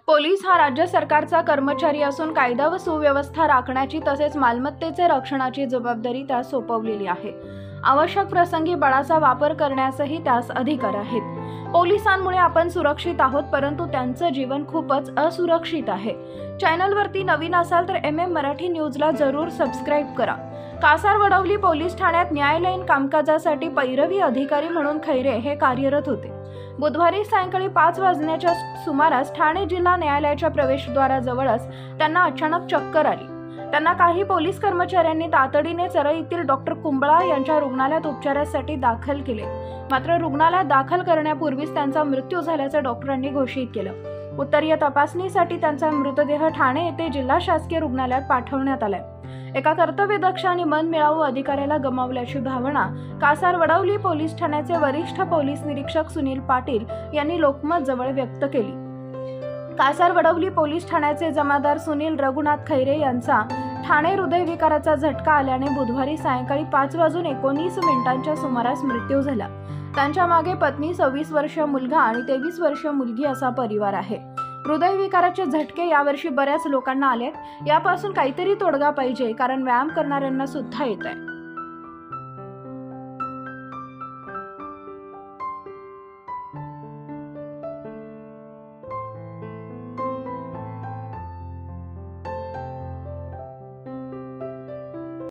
Police हा राज्य सरकारचा कर्मचारी असून कायदा व सुव्यवस्था राखण्याची तसेच मालमत्तेचे रक्षणाची जबाबदारी त्यास सोपवलेली आहे। आवश्यक प्रसंगी बळाचा वापर करण्यासही त्यास अधिकार आहेत। पोलिसांमुळे आपण सुरक्षित आहोत, परंतु त्यांचं जीवन खूपच असुरक्षित आहे। चॅनलवरती नवीन असाल तर MM मराठी न्यूजला जरूर सबस्क्राईब करा। कासारवडवली पोलीस ठाण्यात न्यायालयीन कामकाजासाठी पैरवी अधिकारी म्हणून खैरे हे कार्यरत होते। बुधवारी सायंकाळी 5 वाजण्याच्या सुमारास ठाणे जिल्हा न्यायालयाच्या प्रवेशद्वाराजवळच त्यांना अचानक चक्कर आली। त्यांना काही पोलीस कर्मचाऱ्यांनी तातडीने चरईतील डॉक्टर कुंबळा यांच्या रुग्णालयात उपचारासाठी दाखल केले। मात्र रुग्णालयात दाखल करण्यापूर्वीच त्यांचा मृत्यू झाल्याचं डॉक्टरांनी घोषित केलं। उत्तरीय तपासणीसाठी त्यांचा मृतदेह ठाणे येथे जिल्हा शासकीय रुग्णालयात पाठवण्यात आलाय। एका कर्तव्यदक्ष आणि मनमिळावू अधिकाऱ्याला गमावल्याची भावना कासारवडवली पोलीस ठाण्याचे वरिष्ठ पोलीस निरीक्षक सुनील पाटील यांनी लोकमत जवळ व्यक्त केली। कासारवडवली पोलीस ठाण्याचे जमादार सुनील रघुनाथ खैरे यांचा ठाणे हृदयविकाराचा झटका आल्याने बुधवारी सायंकाळी 5:19 सुमारास मृत्यू झाला। त्यांच्या मागे पत्नी, 26 वर्षीय मुलगा आणि 23 वर्षीय मुलगी असा परिवार आहे। हृदयविकाराचे झटके यावर्षी बऱ्याच लोकांना आलेत। यापासून काहीतरी तोडगा पाहिजे, कारण व्यायाम करणाऱ्यांना सुद्धा येत आहे।